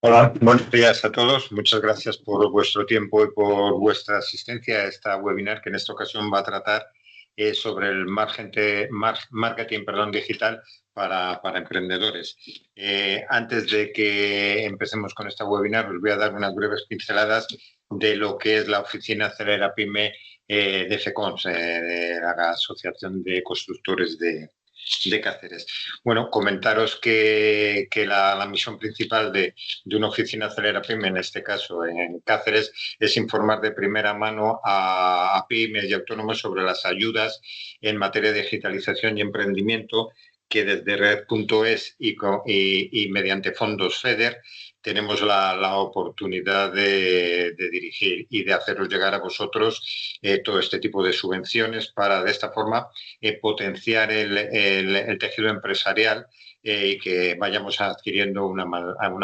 Hola, buenos días a todos. Muchas gracias por vuestro tiempo y por vuestra asistencia a esta webinar que en esta ocasión va a tratar sobre el marketing, digital para emprendedores. Antes de que empecemos con esta webinar, os voy a dar unas breves pinceladas de lo que es la oficina Acelera Pyme de FECONS, de la Asociación de Constructores de Cáceres. Bueno, comentaros que la misión principal de una oficina Acelera Pyme, en este caso en Cáceres, es informar de primera mano a pymes y autónomos sobre las ayudas en materia de digitalización y emprendimiento que desde Red.es y mediante fondos FEDER tenemos la oportunidad de dirigir y de haceros llegar a vosotros todo este tipo de subvenciones para de esta forma potenciar el tejido empresarial y que vayamos adquiriendo una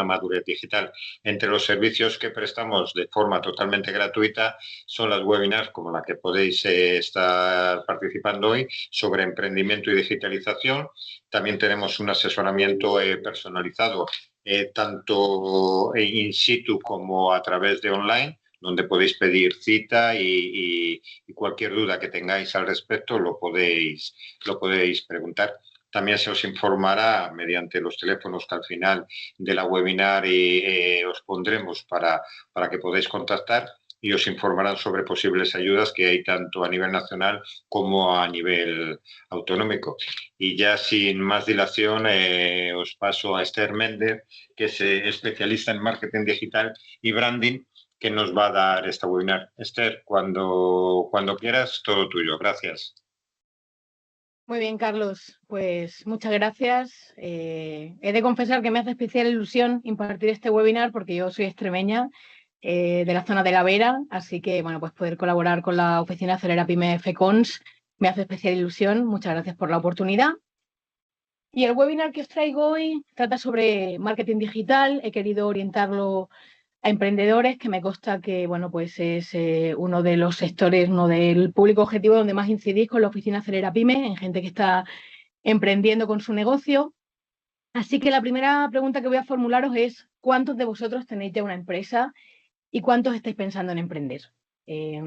madurez digital. Entre los servicios que prestamos de forma totalmente gratuita son las webinars como la que podéis estar participando hoy sobre emprendimiento y digitalización. También tenemos un asesoramiento personalizado tanto in situ como a través de online, donde podéis pedir cita y cualquier duda que tengáis al respecto lo podéis preguntar. También se os informará mediante los teléfonos que al final de la webinar os pondremos para que podáis contactar y os informarán sobre posibles ayudas que hay tanto a nivel nacional como a nivel autonómico. Y ya sin más dilación os paso a Esther Méndez, que es especialista en marketing digital y branding, que nos va a dar esta webinar. Esther, cuando quieras, todo tuyo. Gracias. Muy bien, Carlos. Pues muchas gracias. He de confesar que me hace especial ilusión impartir este webinar porque yo soy extremeña de la zona de La Vera, así que bueno, pues poder colaborar con la oficina Acelera Pyme FECONS me hace especial ilusión. Muchas gracias por la oportunidad. Y el webinar que os traigo hoy trata sobre marketing digital. He querido orientarlo a emprendedores, que me consta que bueno, pues es uno de los sectores, uno del público objetivo donde más incidís con la oficina Acelera Pyme, en gente que está emprendiendo con su negocio. Así que la primera pregunta que voy a formularos es: ¿cuántos de vosotros tenéis ya una empresa y cuántos estáis pensando en emprender? Eh,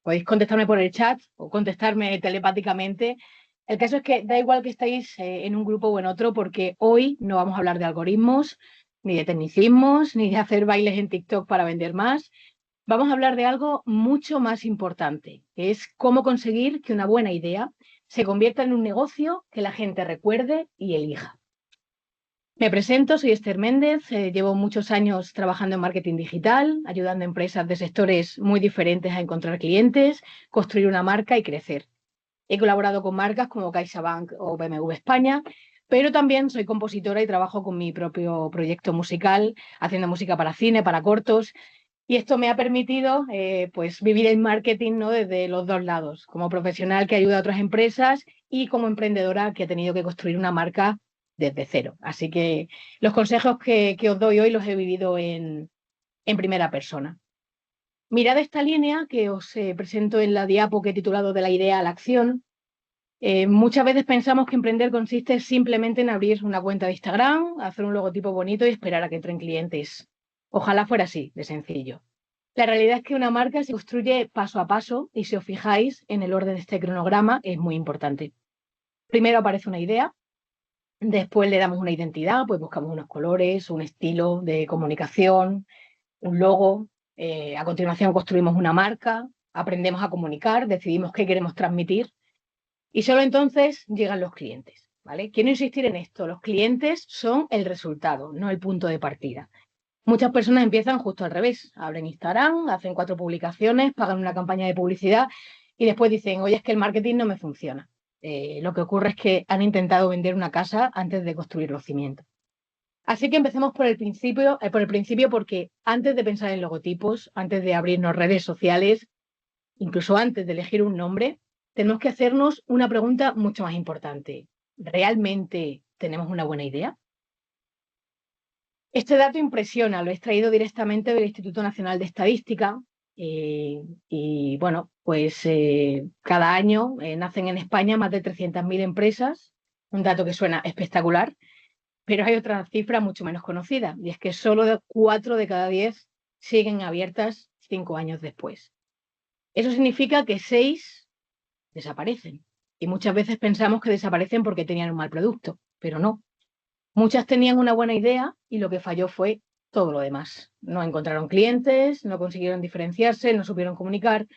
Podéis contestarme por el chat o contestarme telepáticamente. El caso es que da igual que estéis en un grupo o en otro, porque hoy no vamos a hablar de algoritmos, ni de tecnicismos, ni de hacer bailes en TikTok para vender más. Vamos a hablar de algo mucho más importante, que es cómo conseguir que una buena idea se convierta en un negocio que la gente recuerde y elija. Me presento, soy Esther Méndez, llevo muchos años trabajando en marketing digital, ayudando a empresas de sectores muy diferentes a encontrar clientes, construir una marca y crecer. He colaborado con marcas como CaixaBank o BMW España, pero también soy compositora y trabajo con mi propio proyecto musical, haciendo música para cine, para cortos, y esto me ha permitido pues vivir el marketing, ¿no?, desde los dos lados, como profesional que ayuda a otras empresas y como emprendedora que ha tenido que construir una marca desde cero. Así que los consejos que os doy hoy los he vivido en primera persona. Mirad esta línea que os presento en la diapo que he titulado "De la idea a la acción". Muchas veces pensamos que emprender consiste simplemente en abrir una cuenta de Instagram, hacer un logotipo bonito y esperar a que entren clientes. Ojalá fuera así, de sencillo. La realidad es que una marca se construye paso a paso y, si os fijáis en el orden de este cronograma, es muy importante. Primero aparece una idea, después le damos una identidad, pues buscamos unos colores, un estilo de comunicación, un logo. A continuación construimos una marca, aprendemos a comunicar, decidimos qué queremos transmitir y solo entonces llegan los clientes, ¿vale? Quiero insistir en esto: los clientes son el resultado, no el punto de partida. Muchas personas empiezan justo al revés: abren Instagram, hacen 4 publicaciones, pagan una campaña de publicidad y después dicen: oye, es que el marketing no me funciona. Lo que ocurre es que han intentado vender una casa antes de construir los cimientos. Así que empecemos por el principio, porque antes de pensar en logotipos, antes de abrirnos redes sociales, incluso antes de elegir un nombre, tenemos que hacernos una pregunta mucho más importante: ¿realmente tenemos una buena idea? Este dato impresiona, lo he extraído directamente del Instituto Nacional de Estadística. Y bueno, pues cada año nacen en España más de 300.000 empresas, un dato que suena espectacular, Pero hay otra cifra mucho menos conocida, y es que solo 4 de cada 10 siguen abiertas 5 años después. Eso significa que 6 desaparecen. Y muchas veces pensamos que desaparecen porque tenían un mal producto, pero no. Muchas tenían una buena idea y lo que falló fue todo lo demás. No encontraron clientes, no consiguieron diferenciarse, no supieron comunicar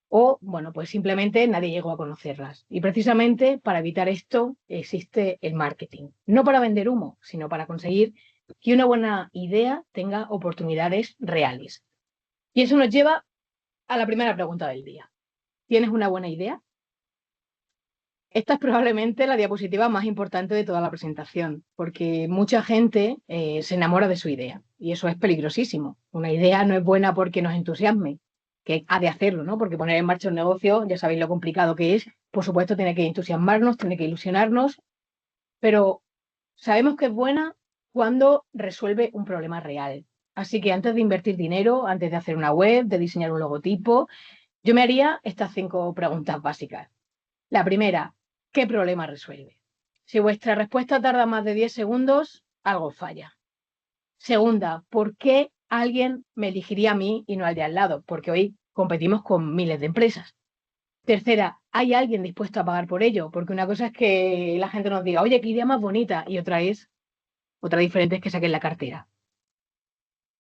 o, bueno, pues simplemente nadie llegó a conocerlas. Y precisamente para evitar esto existe el marketing. No para vender humo, sino para conseguir que una buena idea tenga oportunidades reales. Y eso nos lleva a la primera pregunta del día. ¿Tienes una buena idea? Esta es probablemente la diapositiva más importante de toda la presentación, porque mucha gente se enamora de su idea y eso es peligrosísimo. Una idea no es buena porque nos entusiasme, que ha de hacerlo, ¿no? Porque poner en marcha un negocio, ya sabéis lo complicado que es, por supuesto tiene que entusiasmarnos, tiene que ilusionarnos, pero sabemos que es buena cuando resuelve un problema real. Así que antes de invertir dinero, antes de hacer una web, de diseñar un logotipo, yo me haría estas 5 preguntas básicas. La primera, ¿qué problema resuelve? Si vuestra respuesta tarda más de 10 segundos, algo falla. Segunda, ¿por qué alguien me elegiría a mí y no al de al lado? Porque hoy competimos con miles de empresas. Tercera, ¿hay alguien dispuesto a pagar por ello? Porque una cosa es que la gente nos diga, oye, qué idea más bonita, y otra diferente es que saquen la cartera.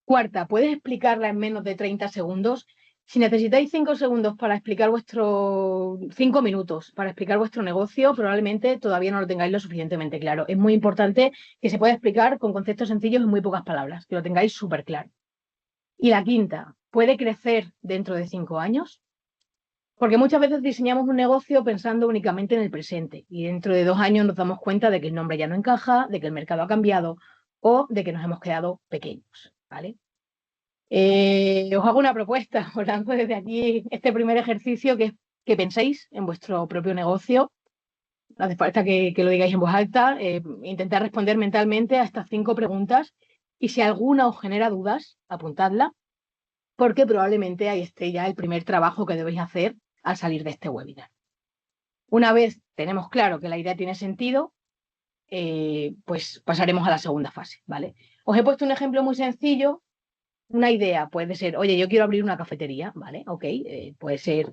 Cuarta, ¿puedes explicarla en menos de 30 segundos? Si necesitáis 5 segundos para explicar 5 minutos para explicar vuestro negocio, probablemente todavía no lo tengáis lo suficientemente claro. Es muy importante que se pueda explicar con conceptos sencillos en muy pocas palabras, que lo tengáis súper claro. Y la quinta, ¿puede crecer dentro de 5 años? Porque muchas veces diseñamos un negocio pensando únicamente en el presente y dentro de 2 años nos damos cuenta de que el nombre ya no encaja, de que el mercado ha cambiado o de que nos hemos quedado pequeños, ¿vale? Os hago una propuesta, os lanzo desde aquí este primer ejercicio que es que penséis en vuestro propio negocio. No hace falta que lo digáis en voz alta. Intentad responder mentalmente a estas 5 preguntas y si alguna os genera dudas, apuntadla, porque probablemente ahí esté ya el primer trabajo que debéis hacer al salir de este webinar. Una vez tenemos claro que la idea tiene sentido, pues pasaremos a la segunda fase, ¿vale? Os he puesto un ejemplo muy sencillo. Una idea puede ser, oye, yo quiero abrir una cafetería, ¿vale? Ok, puede ser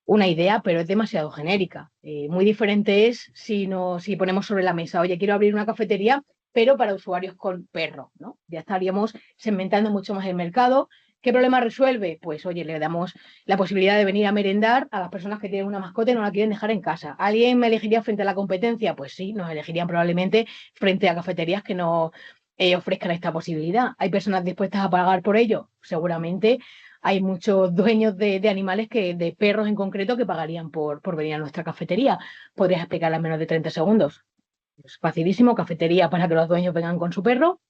una idea, pero es demasiado genérica. Muy diferente es si ponemos sobre la mesa, oye, quiero abrir una cafetería, pero para usuarios con perro, ¿no? Ya estaríamos segmentando mucho más el mercado. ¿Qué problema resuelve? Pues, oye, le damos la posibilidad de venir a merendar a las personas que tienen una mascota y no la quieren dejar en casa. ¿Alguien me elegiría frente a la competencia? Pues sí, nos elegirían probablemente frente a cafeterías que no ofrezcan esta posibilidad. ¿Hay personas dispuestas a pagar por ello? Seguramente hay muchos dueños de animales, de perros en concreto, que pagarían por venir a nuestra cafetería. ¿Podrías explicarla en menos de 30 segundos? Es facilísimo, cafetería para que los dueños vengan con su perro.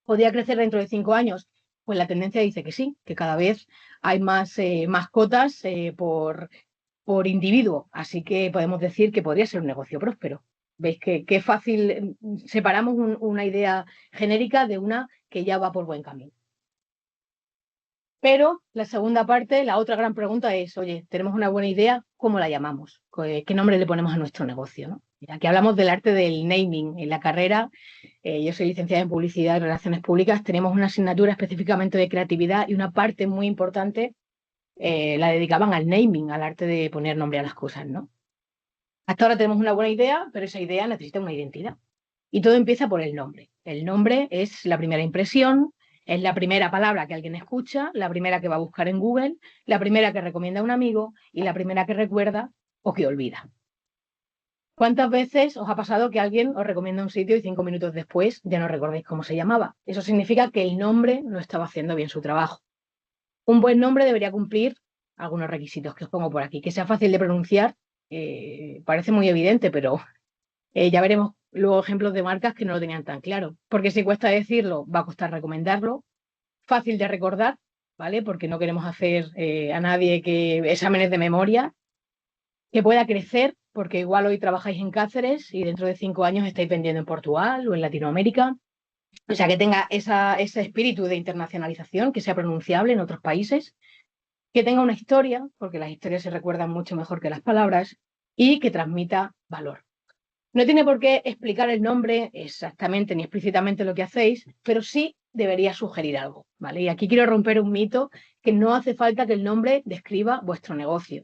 ¿Podría crecer dentro de 5 años? Pues la tendencia dice que sí, que cada vez hay más mascotas por individuo, así que podemos decir que podría ser un negocio próspero. ¿Veis qué fácil separamos una idea genérica de una que ya va por buen camino? Pero la segunda parte, la otra gran pregunta es, oye, tenemos una buena idea, ¿cómo la llamamos? ¿Qué nombre le ponemos a nuestro negocio, ¿no? Aquí hablamos del arte del naming. En la carrera, yo soy licenciada en Publicidad y Relaciones Públicas, tenemos una asignatura específicamente de creatividad y una parte muy importante la dedicaban al naming, al arte de poner nombre a las cosas, ¿no? Hasta ahora tenemos una buena idea, pero esa idea necesita una identidad. Y todo empieza por el nombre. El nombre es la primera impresión, es la primera palabra que alguien escucha, la primera que va a buscar en Google, la primera que recomienda a un amigo y la primera que recuerda o que olvida. ¿Cuántas veces os ha pasado que alguien os recomienda un sitio y 5 minutos después ya no recordáis cómo se llamaba? Eso significa que el nombre no estaba haciendo bien su trabajo. Un buen nombre debería cumplir algunos requisitos que os pongo por aquí. Que sea fácil de pronunciar, parece muy evidente, pero ya veremos luego ejemplos de marcas que no lo tenían tan claro. Porque si cuesta decirlo, va a costar recomendarlo. Fácil de recordar, ¿vale? Porque no queremos hacer a nadie exámenes de memoria. Que pueda crecer, porque igual hoy trabajáis en Cáceres y dentro de 5 años estáis vendiendo en Portugal o en Latinoamérica. O sea, que tenga ese espíritu de internacionalización, que sea pronunciable en otros países, que tenga una historia, porque las historias se recuerdan mucho mejor que las palabras, y que transmita valor. No tiene por qué explicar el nombre exactamente ni explícitamente lo que hacéis, pero sí debería sugerir algo, ¿vale? Y aquí quiero romper un mito, que no hace falta que el nombre describa vuestro negocio.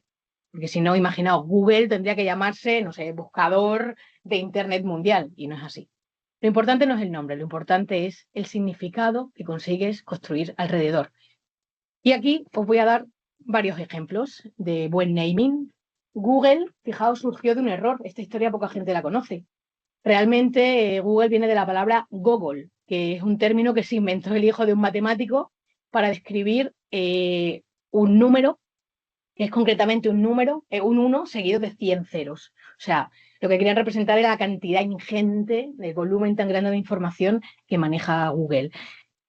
Porque si no, imaginaos, Google tendría que llamarse, no sé, buscador de Internet mundial, y no es así. Lo importante no es el nombre, lo importante es el significado que consigues construir alrededor. Y aquí os voy a dar varios ejemplos de buen naming. Google, fijaos, surgió de un error. Esta historia poca gente la conoce. Realmente Google viene de la palabra Gogol, que es un término que se inventó el hijo de un matemático para describir un número, que es concretamente un número, un 1 seguido de 100 ceros. O sea, lo que querían representar era la cantidad ingente, el volumen tan grande de información que maneja Google.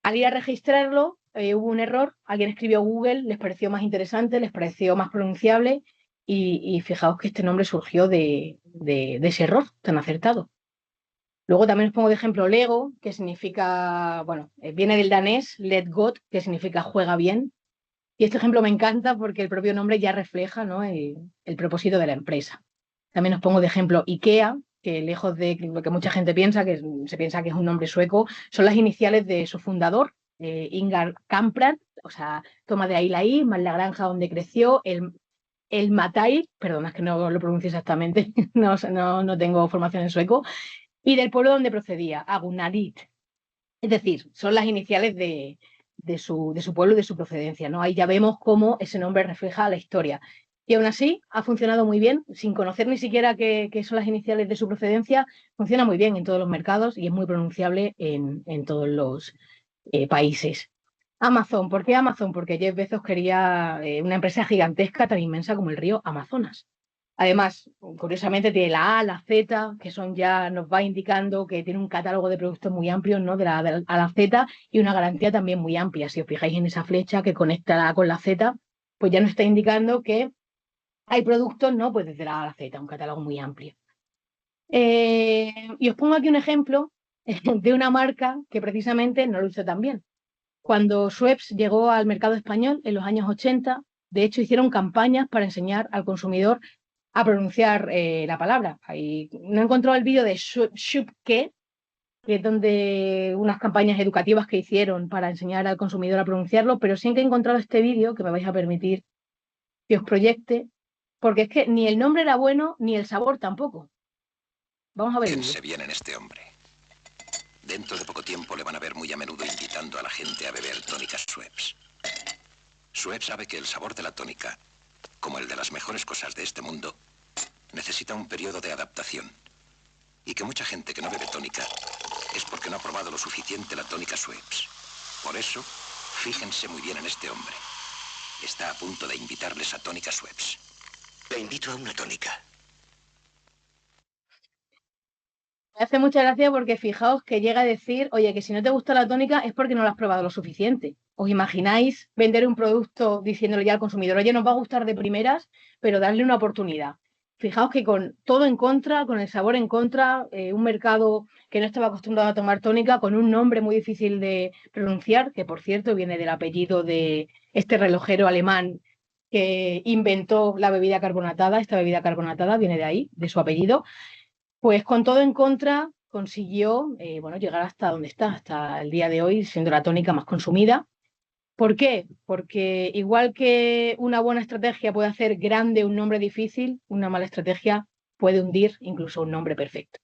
Al ir a registrarlo, hubo un error, alguien escribió Google, les pareció más interesante, les pareció más pronunciable y fijaos que este nombre surgió de ese error tan acertado. Luego también os pongo de ejemplo Lego, que significa, bueno, viene del danés Let God, que significa juega bien. Y este ejemplo me encanta porque el propio nombre ya refleja, ¿no?, el propósito de la empresa. También os pongo de ejemplo IKEA, que lejos de lo que mucha gente piensa, que se piensa que es un nombre sueco, son las iniciales de su fundador, Ingvar Kamprad, o sea, toma de ahí la I, más la granja donde creció, el Matai, perdona, es que no lo pronuncio exactamente, no tengo formación en sueco, y del pueblo donde procedía, Agunarit. Es decir, son las iniciales de su pueblo y de su procedencia, ¿no? Ahí ya vemos cómo ese nombre refleja la historia. Y aún así ha funcionado muy bien, sin conocer ni siquiera qué son las iniciales de su procedencia, funciona muy bien en todos los mercados y es muy pronunciable en todos los países. Amazon, ¿por qué Amazon? Porque Jeff Bezos quería una empresa gigantesca tan inmensa como el río Amazonas. Además, curiosamente tiene la A, la Z, que son ya, nos va indicando que tiene un catálogo de productos muy amplio, ¿no? De la A a la Z y una garantía también muy amplia. Si os fijáis en esa flecha que conecta la A con la Z, pues ya nos está indicando que hay productos, ¿no? Pues desde la A a la Z, un catálogo muy amplio. Y os pongo aquí un ejemplo de una marca que precisamente no lo hizo tan bien. Cuando Schweppes llegó al mercado español en los años 80, de hecho hicieron campañas para enseñar al consumidor a pronunciar la palabra. Ahí no he encontrado el vídeo de Schupke, que es donde unas campañas educativas que hicieron para enseñar al consumidor a pronunciarlo, pero sí que he encontrado este vídeo que me vais a permitir que os proyecte, porque es que ni el nombre era bueno ni el sabor tampoco. Vamos a ver el vídeo. Piense bien en este hombre. Dentro de poco tiempo le van a ver muy a menudo invitando a la gente a beber tónicas Schweppes. Schweppes sabe que el sabor de la tónica, como el de las mejores cosas de este mundo, necesita un periodo de adaptación. Y que mucha gente que no bebe tónica es porque no ha probado lo suficiente la tónica Schweppes. Por eso, fíjense muy bien en este hombre. Está a punto de invitarles a tónica Schweppes. Le invito a una tónica. Me hace mucha gracia porque fijaos que llega a decir, oye, que si no te gusta la tónica es porque no la has probado lo suficiente. ¿Os imagináis vender un producto diciéndole ya al consumidor, oye, nos va a gustar de primeras, pero darle una oportunidad? Fijaos que con todo en contra, con el sabor en contra, un mercado que no estaba acostumbrado a tomar tónica, con un nombre muy difícil de pronunciar, que por cierto viene del apellido de este relojero alemán que inventó la bebida carbonatada. Esta bebida carbonatada viene de ahí, de su apellido. Pues con todo en contra consiguió bueno, llegar hasta donde está, hasta el día de hoy, siendo la tónica más consumida. ¿Por qué? Porque igual que una buena estrategia puede hacer grande un nombre difícil, una mala estrategia puede hundir incluso un nombre perfecto.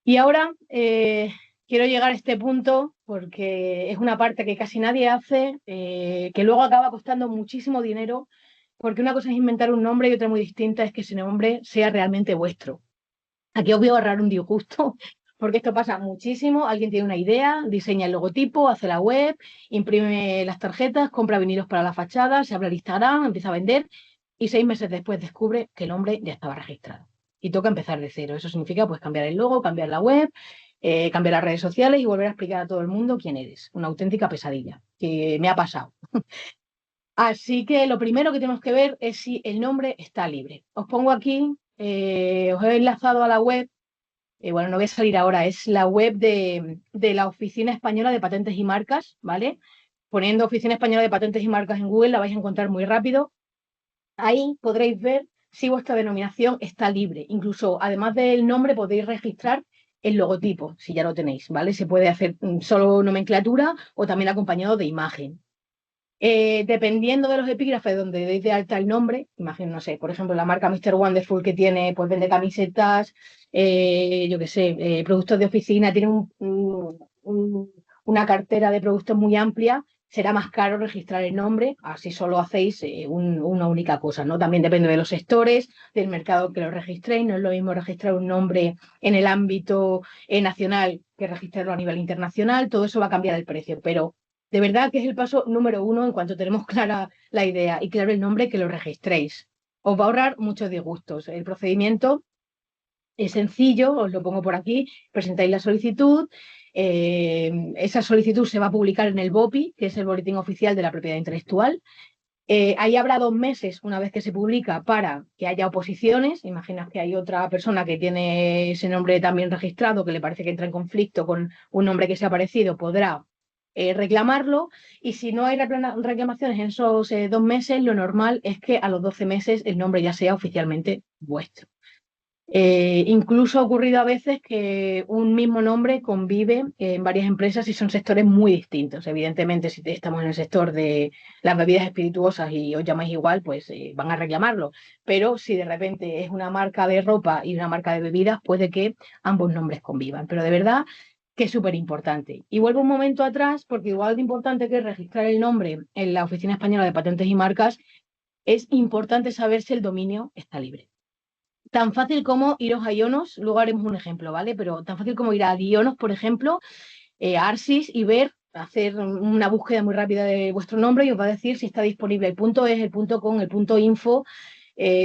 Y ahora quiero llegar a este punto porque es una parte que casi nadie hace, que luego acaba costando muchísimo dinero, porque una cosa es inventar un nombre y otra muy distinta es que ese nombre sea realmente vuestro. Aquí os voy a ahorrar un disgusto, porque esto pasa muchísimo. Alguien tiene una idea, diseña el logotipo, hace la web, imprime las tarjetas, compra vinilos para la fachada, se abre el Instagram, empieza a vender y 6 meses después descubre que el nombre ya estaba registrado. Y toca empezar de cero. Eso significa pues cambiar el logo, cambiar la web, cambiar las redes sociales y volver a explicar a todo el mundo quién eres. Una auténtica pesadilla que me ha pasado. Así que lo primero que tenemos que ver es si el nombre está libre. Os pongo aquí, os he enlazado a la web. Bueno, no voy a salir ahora, es la web de la Oficina Española de Patentes y Marcas, ¿vale? Poniendo Oficina Española de Patentes y Marcas en Google la vais a encontrar muy rápido. Ahí podréis ver si vuestra denominación está libre. Incluso, además del nombre, podéis registrar el logotipo, si ya lo tenéis, ¿vale? Se puede hacer solo nomenclatura o también acompañado de imagen. Dependiendo de los epígrafes donde deis de alta el nombre, imagino, no sé, por ejemplo, la marca Mr. Wonderful que tiene, pues vende camisetas, yo qué sé, productos de oficina, tiene una cartera de productos muy amplia, será más caro registrar el nombre, así solo hacéis una única cosa, ¿no? También depende de los sectores, del mercado que lo registréis, no es lo mismo registrar un nombre en el ámbito nacional que registrarlo a nivel internacional, todo eso va a cambiar el precio, pero de verdad que es el paso número 1 en cuanto tenemos clara la idea y claro el nombre, que lo registréis. Os va a ahorrar muchos disgustos. El procedimiento es sencillo, os lo pongo por aquí, presentáis la solicitud, esa solicitud se va a publicar en el BOPI, que es el Boletín Oficial de la Propiedad Intelectual. Ahí habrá 2 meses, una vez que se publica, para que haya oposiciones. Imagina que hay otra persona que tiene ese nombre también registrado, que le parece que entra en conflicto con un nombre que sea parecido, podrá reclamarlo, y si no hay reclamaciones en esos 2 meses, lo normal es que a los 12 meses el nombre ya sea oficialmente vuestro. Incluso ha ocurrido a veces que un mismo nombre convive en varias empresas y son sectores muy distintos. Evidentemente, si estamos en el sector de las bebidas espirituosas y os llamáis igual, pues van a reclamarlo. Pero si de repente es una marca de ropa y una marca de bebidas, puede que ambos nombres convivan. Pero de verdad que es súper importante. Y vuelvo un momento atrás, porque igual de importante que registrar el nombre en la Oficina Española de Patentes y Marcas, es importante saber si el dominio está libre. Tan fácil como iros a Ionos, luego haremos un ejemplo, ¿vale? Pero tan fácil como ir a Ionos, por ejemplo, a Arsis, y hacer una búsqueda muy rápida de vuestro nombre y os va a decir si está disponible el .es, el .com, el .info.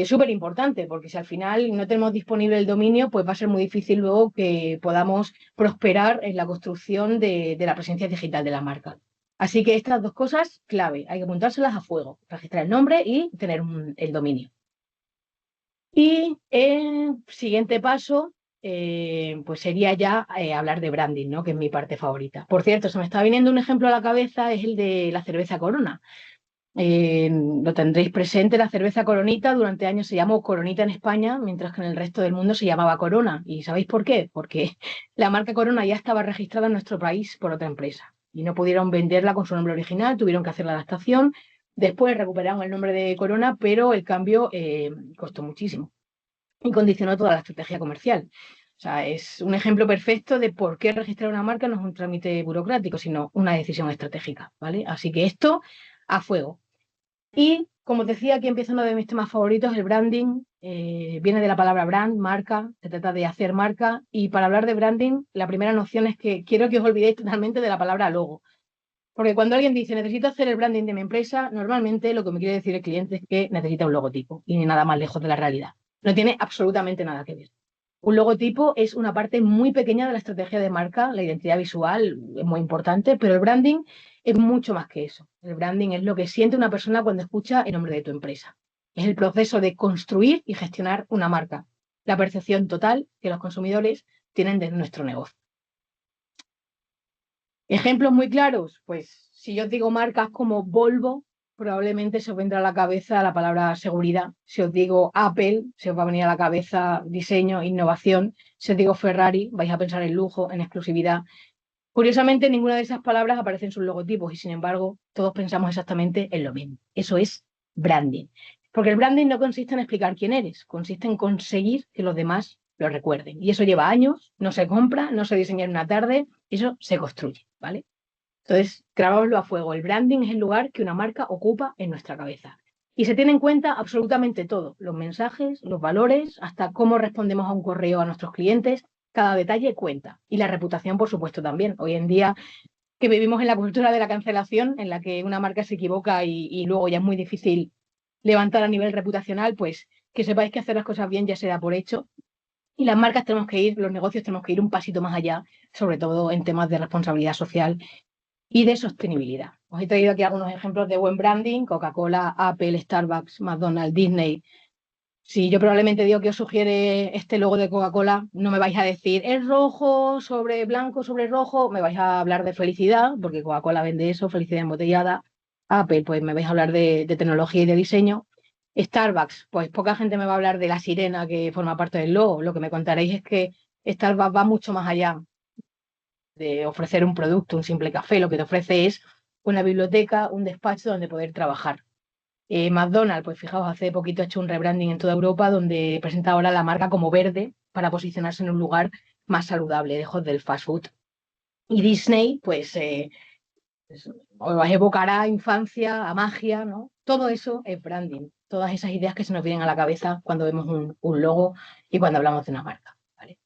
Súper importante, porque si al final no tenemos disponible el dominio, pues va a ser muy difícil luego que podamos prosperar en la construcción de la presencia digital de la marca. Así que estas 2 cosas, clave, hay que apuntárselas a fuego: registrar el nombre y tener el dominio. Y el siguiente paso, pues sería ya hablar de branding, ¿no? Que es mi parte favorita. Por cierto, se me está viniendo un ejemplo a la cabeza, es el de la cerveza Corona. Lo tendréis presente, la cerveza Coronita durante años se llamó Coronita en España, mientras que en el resto del mundo se llamaba Corona. ¿Y sabéis por qué? Porque la marca Corona ya estaba registrada en nuestro país por otra empresa y no pudieron venderla con su nombre original, tuvieron que hacer la adaptación. Después recuperaron el nombre de Corona, pero el cambio costó muchísimo y condicionó toda la estrategia comercial. O sea, es un ejemplo perfecto de por qué registrar una marca no es un trámite burocrático, sino una decisión estratégica, ¿vale? Así que esto a fuego. Y como os decía, aquí empieza uno de mis temas favoritos, el branding. Viene de la palabra brand, marca, se trata de hacer marca. Y para hablar de branding, la primera noción es que quiero que os olvidéis totalmente de la palabra logo. Porque cuando alguien dice necesito hacer el branding de mi empresa, normalmente lo que me quiere decir el cliente es que necesita un logotipo, y nada más lejos de la realidad. No tiene absolutamente nada que ver. Un logotipo es una parte muy pequeña de la estrategia de marca, la identidad visual es muy importante, pero el branding es mucho más que eso. El branding es lo que siente una persona cuando escucha el nombre de tu empresa. Es el proceso de construir y gestionar una marca, la percepción total que los consumidores tienen de nuestro negocio. Ejemplos muy claros, pues si yo os digo marcas como Volvo, probablemente se os vendrá a la cabeza la palabra seguridad. Si os digo Apple, se os va a venir a la cabeza diseño, innovación. Si os digo Ferrari, vais a pensar en lujo, en exclusividad. Curiosamente, ninguna de esas palabras aparece en sus logotipos y, sin embargo, todos pensamos exactamente en lo mismo. Eso es branding. Porque el branding no consiste en explicar quién eres, consiste en conseguir que los demás lo recuerden. Y eso lleva años, no se compra, no se diseña en una tarde, eso se construye, ¿vale? Entonces, grabámoslo a fuego. El branding es el lugar que una marca ocupa en nuestra cabeza. Y se tiene en cuenta absolutamente todo, los mensajes, los valores, hasta cómo respondemos a un correo a nuestros clientes. Cada detalle cuenta. Y la reputación, por supuesto, también. Hoy en día, que vivimos en la cultura de la cancelación, en la que una marca se equivoca y luego ya es muy difícil levantar a nivel reputacional, pues que sepáis que hacer las cosas bien ya se da por hecho. Y las marcas tenemos que ir, los negocios tenemos que ir un pasito más allá, sobre todo en temas de responsabilidad social y de sostenibilidad. Os he traído aquí algunos ejemplos de buen branding: Coca-Cola, Apple, Starbucks, McDonald's, Disney. Si yo probablemente digo que os sugiere este logo de Coca-Cola, no me vais a decir es rojo sobre blanco sobre rojo, me vais a hablar de felicidad, porque Coca-Cola vende eso, felicidad embotellada. Apple, pues me vais a hablar de tecnología y de diseño. Starbucks, pues poca gente me va a hablar de la sirena que forma parte del logo. Lo que me contaréis es que Starbucks va mucho más allá de ofrecer un producto, un simple café. Lo que te ofrece es una biblioteca, un despacho donde poder trabajar. McDonald's, pues fijaos, hace poquito ha hecho un rebranding en toda Europa donde presenta ahora la marca como verde para posicionarse en un lugar más saludable, lejos del fast food. Y Disney, pues os evocará a infancia, a magia, ¿no? Todo eso es branding, todas esas ideas que se nos vienen a la cabeza cuando vemos un logo y cuando hablamos de una marca, ¿vale?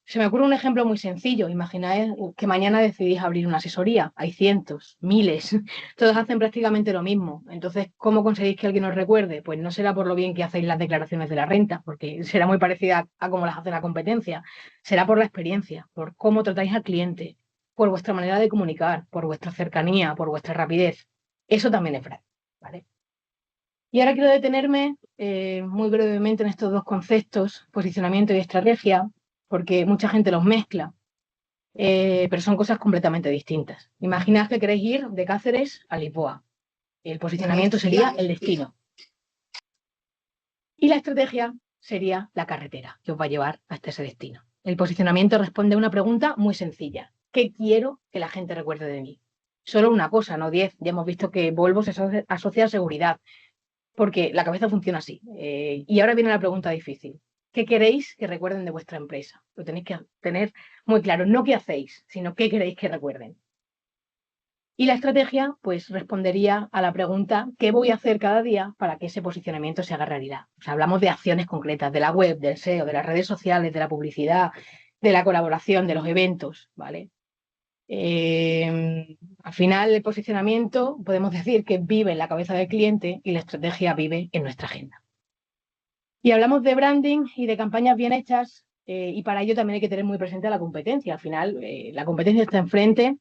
Se me ocurre un ejemplo muy sencillo. Imagináis que mañana decidís abrir una asesoría. Hay cientos, miles, todos hacen prácticamente lo mismo. Entonces, ¿cómo conseguís que alguien os recuerde? Pues no será por lo bien que hacéis las declaraciones de la renta, porque será muy parecida a cómo las hace la competencia. Será por la experiencia, por cómo tratáis al cliente, por vuestra manera de comunicar, por vuestra cercanía, por vuestra rapidez. Eso también es brand, ¿vale? Y ahora quiero detenerme muy brevemente en estos dos conceptos, posicionamiento y estrategia, porque mucha gente los mezcla, pero son cosas completamente distintas. Imaginad que queréis ir de Cáceres a Lisboa. El posicionamiento sería el destino. Y la estrategia sería la carretera que os va a llevar hasta ese destino. El posicionamiento responde a una pregunta muy sencilla. ¿Qué quiero que la gente recuerde de mí? Solo una cosa, no 10. Ya hemos visto que Volvo se asocia a seguridad, porque la cabeza funciona así. Y ahora viene la pregunta difícil. ¿Qué queréis que recuerden de vuestra empresa? Lo tenéis que tener muy claro. No qué hacéis, sino qué queréis que recuerden. Y la estrategia, pues, respondería a la pregunta ¿qué voy a hacer cada día para que ese posicionamiento se haga realidad? O sea, hablamos de acciones concretas, de la web, del SEO, de las redes sociales, de la publicidad, de la colaboración, de los eventos, ¿vale? Al final, el posicionamiento podemos decir que vive en la cabeza del cliente y la estrategia vive en nuestra agenda. Y hablamos de branding y de campañas bien hechas, y para ello también hay que tener muy presente a la competencia. Al final, la competencia está enfrente.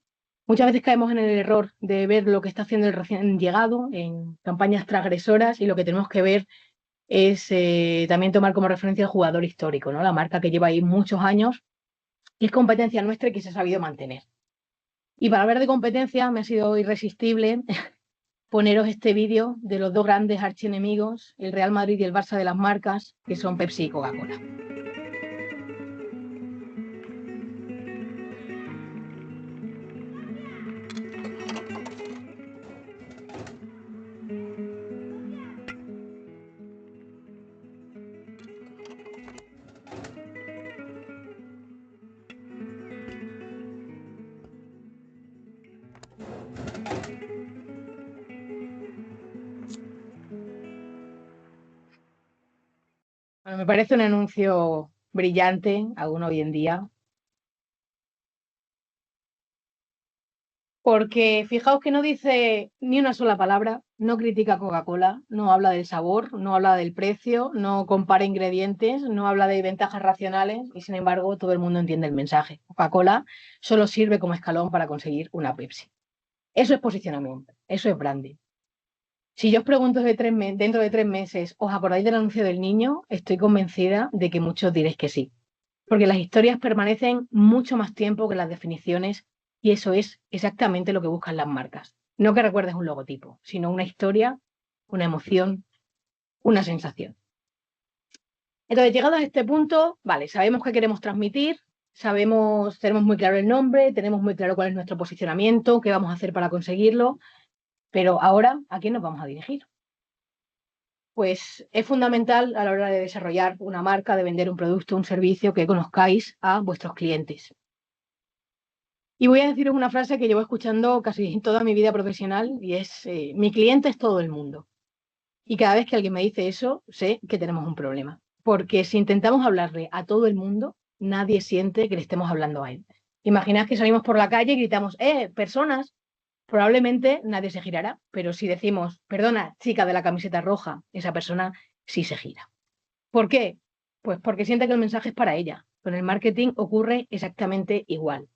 Muchas veces caemos en el error de ver lo que está haciendo el recién llegado en campañas transgresoras, y lo que tenemos que ver es también tomar como referencia el jugador histórico, ¿no? La marca que lleva ahí muchos años y es competencia nuestra y que se ha sabido mantener. Y para hablar de competencia me ha sido irresistible poneros este vídeo de los dos grandes archienemigos, el Real Madrid y el Barça de las marcas, que son Pepsi y Coca-Cola. Bueno, me parece un anuncio brillante, aún hoy en día, porque fijaos que no dice ni una sola palabra, no critica a Coca-Cola, no habla del sabor, no habla del precio, no compara ingredientes, no habla de ventajas racionales y sin embargo todo el mundo entiende el mensaje. Coca-Cola solo sirve como escalón para conseguir una Pepsi. Eso es posicionamiento, eso es branding. Si yo os pregunto dentro de 3 meses, ¿os acordáis del anuncio del niño? Estoy convencida de que muchos diréis que sí. Porque las historias permanecen mucho más tiempo que las definiciones y eso es exactamente lo que buscan las marcas. No que recuerdes un logotipo, sino una historia, una emoción, una sensación. Entonces, llegados a este punto, vale, sabemos qué queremos transmitir, tenemos muy claro el nombre, tenemos muy claro cuál es nuestro posicionamiento, qué vamos a hacer para conseguirlo, pero ahora, ¿a quién nos vamos a dirigir? Pues es fundamental a la hora de desarrollar una marca, de vender un producto, un servicio, que conozcáis a vuestros clientes. Y voy a deciros una frase que llevo escuchando casi toda mi vida profesional y es, mi cliente es todo el mundo. Y cada vez que alguien me dice eso, sé que tenemos un problema. Porque si intentamos hablarle a todo el mundo, nadie siente que le estemos hablando a él. Imaginad que salimos por la calle y gritamos, personas, probablemente nadie se girará, pero si decimos, perdona, chica de la camiseta roja, esa persona sí se gira. ¿Por qué? Pues porque siente que el mensaje es para ella. Con el marketing ocurre exactamente igual.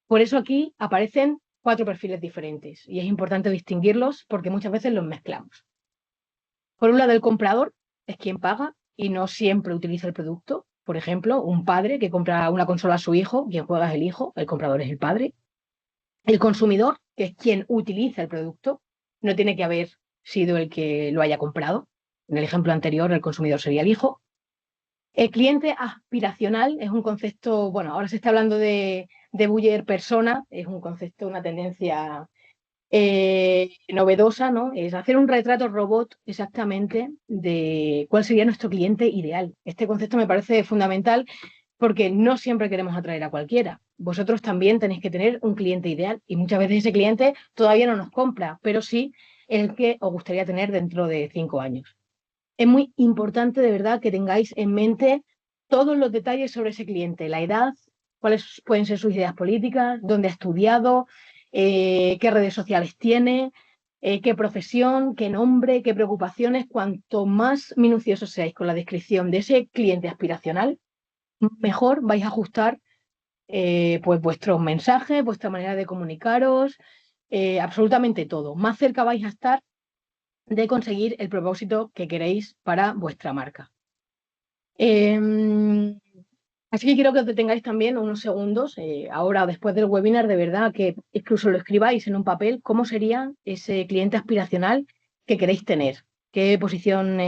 Por eso aquí aparecen 4 perfiles diferentes y es importante distinguirlos porque muchas veces los mezclamos. Por un lado, el comprador es quien paga y no siempre utiliza el producto. Por ejemplo, un padre que compra una consola a su hijo, quien juega es el hijo, el comprador es el padre. El consumidor, que es quien utiliza el producto, no tiene que haber sido el que lo haya comprado. En el ejemplo anterior, el consumidor sería el hijo. El cliente aspiracional es un concepto, bueno, ahora se está hablando de buyer persona, es un concepto, una tendencia novedosa, ¿no? Es hacer un retrato robot exactamente de cuál sería nuestro cliente ideal. Este concepto me parece fundamental porque no siempre queremos atraer a cualquiera. Vosotros también tenéis que tener un cliente ideal y muchas veces ese cliente todavía no nos compra, pero sí el que os gustaría tener dentro de 5 años. Es muy importante de verdad que tengáis en mente todos los detalles sobre ese cliente, la edad, cuáles pueden ser sus ideas políticas, dónde ha estudiado, qué redes sociales tiene, qué profesión, qué nombre, qué preocupaciones. Cuanto más minuciosos seáis con la descripción de ese cliente aspiracional, mejor vais a ajustar pues vuestros mensajes, vuestra manera de comunicaros, absolutamente todo. Más cerca vais a estar de conseguir el propósito que queréis para vuestra marca. Así que quiero que os detengáis también unos segundos, ahora o después del webinar, de verdad, que incluso lo escribáis en un papel, cómo sería ese cliente aspiracional que queréis tener, qué posición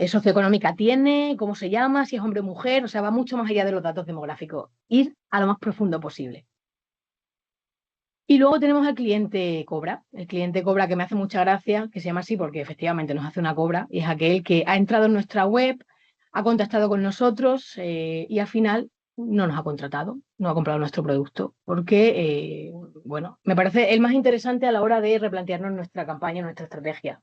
socioeconómica tiene, cómo se llama, si es hombre o mujer, o sea, va mucho más allá de los datos demográficos, ir a lo más profundo posible. Y luego tenemos al cliente cobra, el cliente cobra que me hace mucha gracia, que se llama así porque efectivamente nos hace una cobra, y es aquel que ha entrado en nuestra web, ha contactado con nosotros y al final no nos ha contratado, no ha comprado nuestro producto, porque, bueno, me parece el más interesante a la hora de replantearnos nuestra campaña, nuestra estrategia.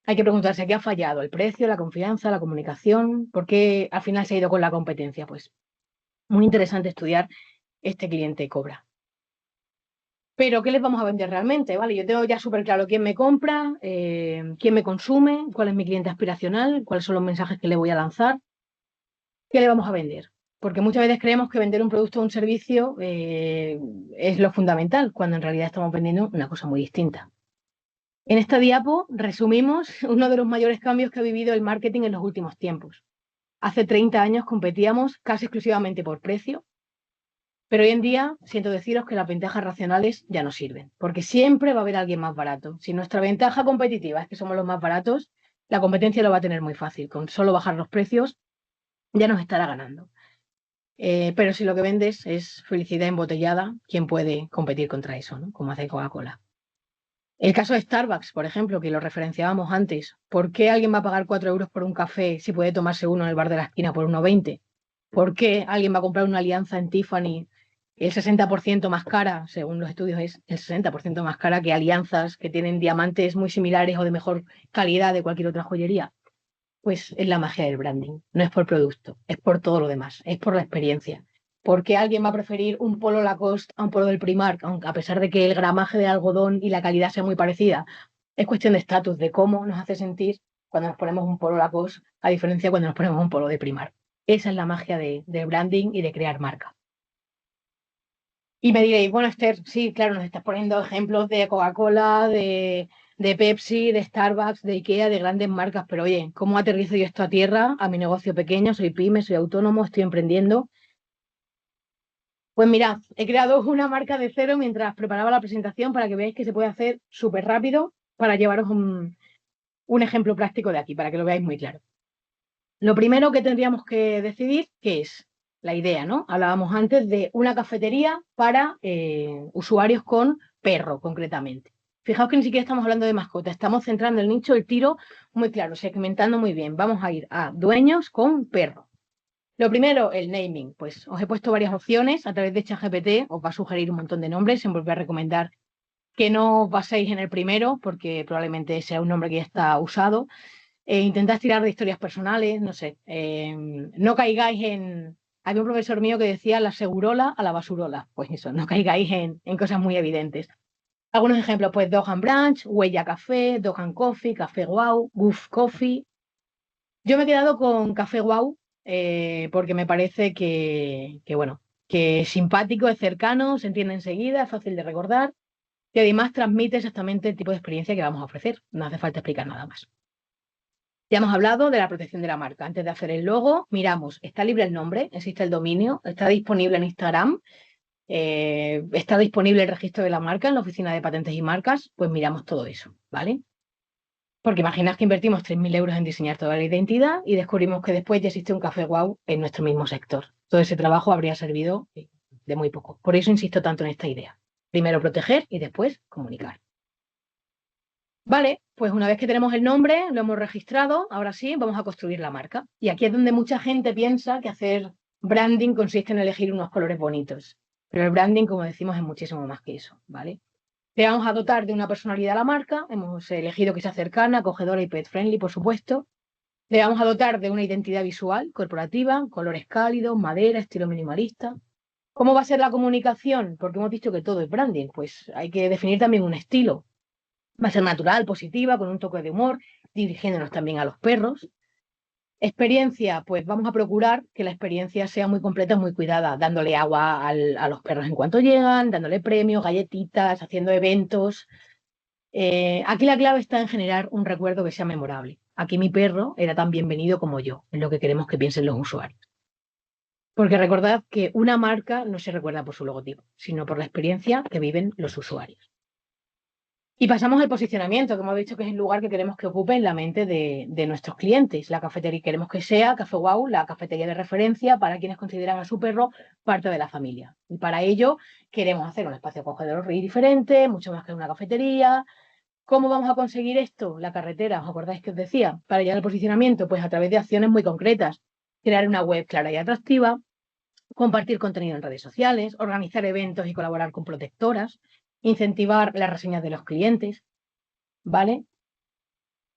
Hay que preguntarse qué ha fallado, el precio, la confianza, la comunicación, por qué al final se ha ido con la competencia. Pues muy interesante estudiar este cliente cobra. Pero, ¿qué les vamos a vender realmente? ¿Vale? Yo tengo ya súper claro quién me compra, quién me consume, cuál es mi cliente aspiracional, cuáles son los mensajes que le voy a lanzar. ¿Qué le vamos a vender? Porque muchas veces creemos que vender un producto o un servicio es lo fundamental, cuando en realidad estamos vendiendo una cosa muy distinta. En esta diapo resumimos uno de los mayores cambios que ha vivido el marketing en los últimos tiempos. Hace 30 años competíamos casi exclusivamente por precio. Pero hoy en día siento deciros que las ventajas racionales ya no sirven, porque siempre va a haber alguien más barato. Si nuestra ventaja competitiva es que somos los más baratos, la competencia lo va a tener muy fácil. Con solo bajar los precios ya nos estará ganando. Pero si lo que vendes es felicidad embotellada, ¿quién puede competir contra eso, ¿no? Como hace Coca-Cola? El caso de Starbucks, por ejemplo, que lo referenciábamos antes. ¿Por qué alguien va a pagar 4 euros por un café si puede tomarse uno en el bar de la esquina por 1,20? ¿Por qué alguien va a comprar una alianza en Tiffany el 60% más cara, según los estudios es el 60% más cara que alianzas que tienen diamantes muy similares o de mejor calidad de cualquier otra joyería? Pues es la magia del branding, no es por producto, es por todo lo demás, es por la experiencia. ¿Por qué alguien va a preferir un polo Lacoste a un polo del Primark, aunque a pesar de que el gramaje de algodón y la calidad sea muy parecida? Es cuestión de estatus, de cómo nos hace sentir cuando nos ponemos un polo Lacoste, a diferencia de cuando nos ponemos un polo de Primark. Esa es la magia del branding y de crear marca. Y me diréis, bueno, Esther, sí, claro, nos estás poniendo ejemplos de Coca-Cola, de Pepsi, de Starbucks, de IKEA, de grandes marcas, pero oye, ¿cómo aterrizo yo esto a tierra, a mi negocio pequeño? Soy pyme, soy autónomo, estoy emprendiendo. Pues mirad, he creado una marca de cero mientras preparaba la presentación para que veáis que se puede hacer súper rápido para llevaros un ejemplo práctico de aquí, para que lo veáis muy claro. Lo primero que tendríamos que decidir, ¿qué es? La idea, ¿no? Hablábamos antes de una cafetería para usuarios con perro, concretamente. Fijaos que ni siquiera estamos hablando de mascota, estamos centrando el nicho, el tiro muy claro, segmentando muy bien. Vamos a ir a dueños con perro. Lo primero, el naming. Pues os he puesto varias opciones a través de ChatGPT, os va a sugerir un montón de nombres, siempre os voy a recomendar que no os baséis en el primero, porque probablemente sea un nombre que ya está usado. Intentad tirar de historias personales, no sé. No caigáis en... Había un profesor mío que decía la segurola a la basurola. Pues eso, no caigáis en cosas muy evidentes. Algunos ejemplos, pues Dog and Branch, Huella Café, Dog and Coffee, Café Wow, Goof Coffee. Yo me he quedado con Café Wow porque me parece bueno, que es simpático, es cercano, se entiende enseguida, es fácil de recordar y además transmite exactamente el tipo de experiencia que vamos a ofrecer. No hace falta explicar nada más. Ya hemos hablado de la protección de la marca. Antes de hacer el logo, miramos, ¿está libre el nombre? ¿Existe el dominio? ¿Está disponible en Instagram? ¿Está disponible el registro de la marca en la oficina de patentes y marcas? Pues miramos todo eso, ¿vale? Porque imaginad que invertimos 3.000 euros en diseñar toda la identidad y descubrimos que después ya existe un café Wow en nuestro mismo sector. Todo ese trabajo habría servido de muy poco. Por eso insisto tanto en esta idea. Primero proteger y después comunicar. Vale, pues una vez que tenemos el nombre, lo hemos registrado, ahora sí, vamos a construir la marca. Y aquí es donde mucha gente piensa que hacer branding consiste en elegir unos colores bonitos. Pero el branding, como decimos, es muchísimo más que eso, ¿vale? Le vamos a dotar de una personalidad a la marca, hemos elegido que sea cercana, acogedora y pet friendly, por supuesto. Le vamos a dotar de una identidad visual corporativa, colores cálidos, madera, estilo minimalista. ¿Cómo va a ser la comunicación? Porque hemos dicho que todo es branding, pues hay que definir también un estilo. Va a ser natural, positiva, con un toque de humor, dirigiéndonos también a los perros. Experiencia, pues vamos a procurar que la experiencia sea muy completa, muy cuidada, dándole agua a los perros en cuanto llegan, dándole premios, galletitas, haciendo eventos. Aquí la clave está en generar un recuerdo que sea memorable. Aquí mi perro era tan bienvenido como yo, es lo que queremos que piensen los usuarios. Porque recordad que una marca no se recuerda por su logotipo, sino por la experiencia que viven los usuarios. Y pasamos al posicionamiento, que hemos dicho que es el lugar que queremos que ocupe en la mente de nuestros clientes. La cafetería queremos que sea Café Wow, la cafetería de referencia para quienes consideran a su perro parte de la familia. Y para ello queremos hacer un espacio acogedor y diferente, mucho más que una cafetería. ¿Cómo vamos a conseguir esto? La carretera, ¿os acordáis que os decía? Para llegar al posicionamiento, pues a través de acciones muy concretas. Crear una web clara y atractiva, compartir contenido en redes sociales, organizar eventos y colaborar con protectoras, incentivar las reseñas de los clientes, ¿vale?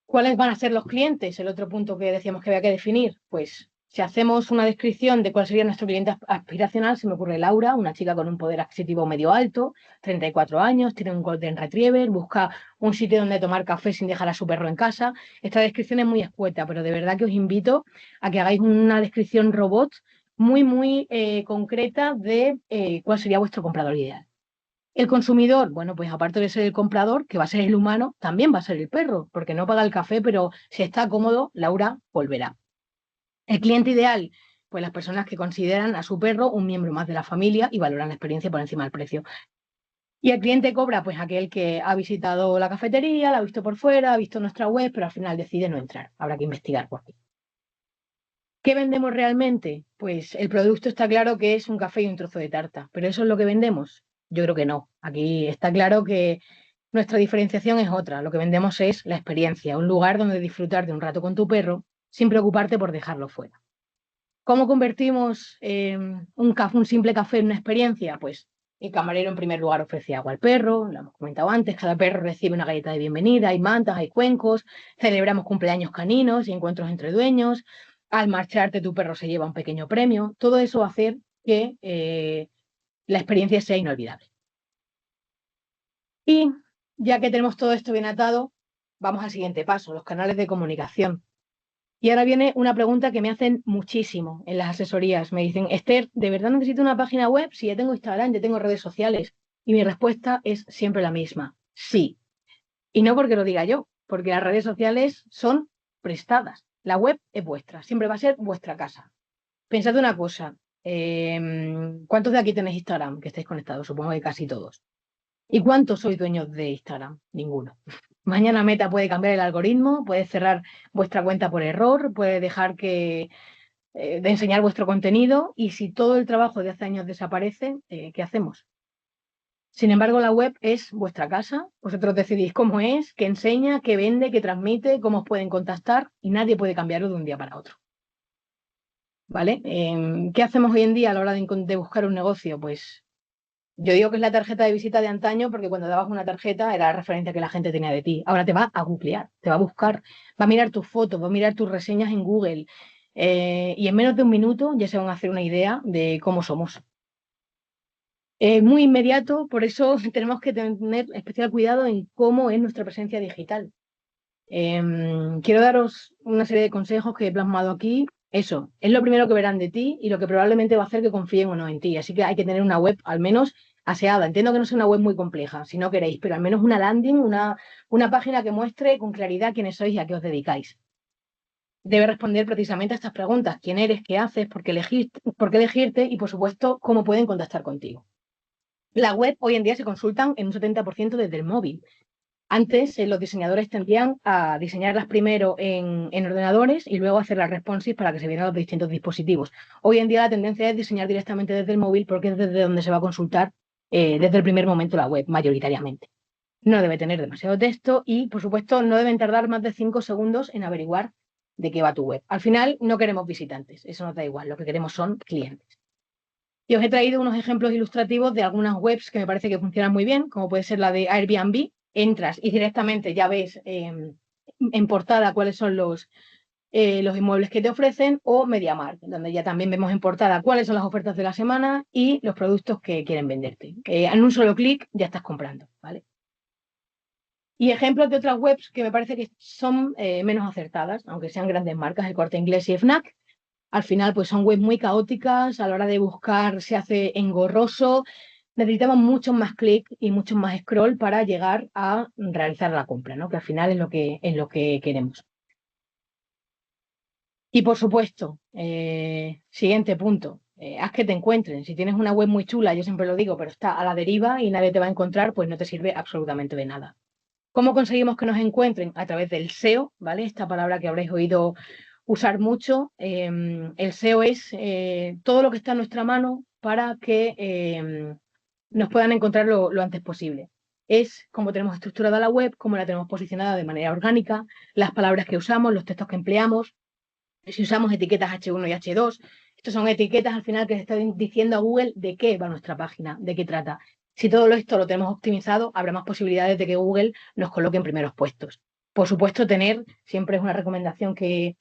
¿Cuáles van a ser los clientes? El otro punto que decíamos que había que definir. Pues si hacemos una descripción de cuál sería nuestro cliente aspiracional, se me ocurre Laura, una chica con un poder adquisitivo medio alto, 34 años, tiene un Golden Retriever, busca un sitio donde tomar café sin dejar a su perro en casa. Esta descripción es muy escueta, pero de verdad que os invito a que hagáis una descripción robot muy concreta de cuál sería vuestro comprador ideal. El consumidor, bueno, pues aparte de ser el comprador, que va a ser el humano, también va a ser el perro, porque no paga el café, pero si está cómodo, Laura volverá. El cliente ideal, pues las personas que consideran a su perro un miembro más de la familia y valoran la experiencia por encima del precio. Y el cliente cobra, pues aquel que ha visitado la cafetería, la ha visto por fuera, ha visto nuestra web, pero al final decide no entrar. Habrá que investigar por qué. ¿Qué vendemos realmente? Pues el producto está claro que es un café y un trozo de tarta, pero ¿eso es lo que vendemos? Yo creo que no. Aquí está claro que nuestra diferenciación es otra. Lo que vendemos es la experiencia, un lugar donde disfrutar de un rato con tu perro sin preocuparte por dejarlo fuera. ¿Cómo convertimos un simple café en una experiencia? Pues el camarero en primer lugar ofrece agua al perro, lo hemos comentado antes, cada perro recibe una galleta de bienvenida, hay mantas, hay cuencos, celebramos cumpleaños caninos y encuentros entre dueños, al marcharte tu perro se lleva un pequeño premio, todo eso va a hacer que la experiencia sea inolvidable. Y ya que tenemos todo esto bien atado, vamos al siguiente paso, los canales de comunicación. Y ahora viene una pregunta que me hacen muchísimo en las asesorías. Me dicen, Esther, ¿de verdad necesito una página web? Si ya tengo Instagram, ya tengo redes sociales. Y mi respuesta es siempre la misma, sí. Y no porque lo diga yo, porque las redes sociales son prestadas. La web es vuestra, siempre va a ser vuestra casa. Pensad una cosa, ¿cuántos de aquí tenéis Instagram que estáis conectados? Supongo que casi todos. ¿Y cuántos sois dueños de Instagram? Ninguno. Mañana Meta puede cambiar el algoritmo, puede cerrar vuestra cuenta por error, puede dejar de enseñar vuestro contenido y si todo el trabajo de hace años desaparece, ¿qué hacemos? Sin embargo, la web es vuestra casa, vosotros decidís cómo es, qué enseña, qué vende, qué transmite, cómo os pueden contactar y nadie puede cambiarlo de un día para otro. ¿Vale? ¿Qué hacemos hoy en día a la hora de buscar un negocio? Pues yo digo que es la tarjeta de visita de antaño porque cuando dabas una tarjeta era la referencia que la gente tenía de ti. Ahora te va a googlear, te va a buscar, va a mirar tus fotos, va a mirar tus reseñas en Google y en menos de un minuto ya se van a hacer una idea de cómo somos. Muy inmediato, por eso tenemos que tener especial cuidado en cómo es nuestra presencia digital. Quiero daros una serie de consejos que he plasmado aquí. Eso, es lo primero que verán de ti y lo que probablemente va a hacer que confíen o no en ti. Así que hay que tener una web al menos aseada. Entiendo que no sea una web muy compleja, si no queréis, pero al menos una landing, una página que muestre con claridad quiénes sois y a qué os dedicáis. Debe responder precisamente a estas preguntas. ¿Quién eres? ¿Qué haces? ¿Por qué elegirte? Y, por supuesto, cómo pueden contactar contigo. La web hoy en día se consultan en un 70% desde el móvil. Antes los diseñadores tendían a diseñarlas primero en ordenadores y luego hacer las responsive para que se vieran los distintos dispositivos. Hoy en día la tendencia es diseñar directamente desde el móvil porque es desde donde se va a consultar desde el primer momento la web, mayoritariamente. No debe tener demasiado texto y, por supuesto, no deben tardar más de 5 segundos en averiguar de qué va tu web. Al final no queremos visitantes, eso nos da igual, lo que queremos son clientes. Y os he traído unos ejemplos ilustrativos de algunas webs que me parece que funcionan muy bien, como puede ser la de Airbnb. Entras y directamente ya ves en portada cuáles son los inmuebles que te ofrecen, o MediaMarkt, donde ya también vemos en portada cuáles son las ofertas de la semana y los productos que quieren venderte. En un solo clic ya estás comprando, ¿vale? Y ejemplos de otras webs que me parece que son menos acertadas, aunque sean grandes marcas, El Corte Inglés y Fnac. Al final, pues son webs muy caóticas, a la hora de buscar se hace engorroso, necesitamos muchos más clics y muchos más scroll para llegar a realizar la compra, ¿no? Que al final es lo que queremos. Y por supuesto, siguiente punto, haz que te encuentren. Si tienes una web muy chula, yo siempre lo digo, pero está a la deriva y nadie te va a encontrar, pues no te sirve absolutamente de nada. ¿Cómo conseguimos que nos encuentren? A través del SEO, ¿vale? Esta palabra que habréis oído usar mucho. El SEO es todo lo que está en nuestra mano para que nos puedan encontrar lo antes posible. Es cómo tenemos estructurada la web, cómo la tenemos posicionada de manera orgánica, las palabras que usamos, los textos que empleamos, si usamos etiquetas H1 y H2. Estas son etiquetas al final que se están diciendo a Google de qué va nuestra página, de qué trata. Si todo esto lo tenemos optimizado, habrá más posibilidades de que Google nos coloque en primeros puestos. Por supuesto, siempre es una recomendación que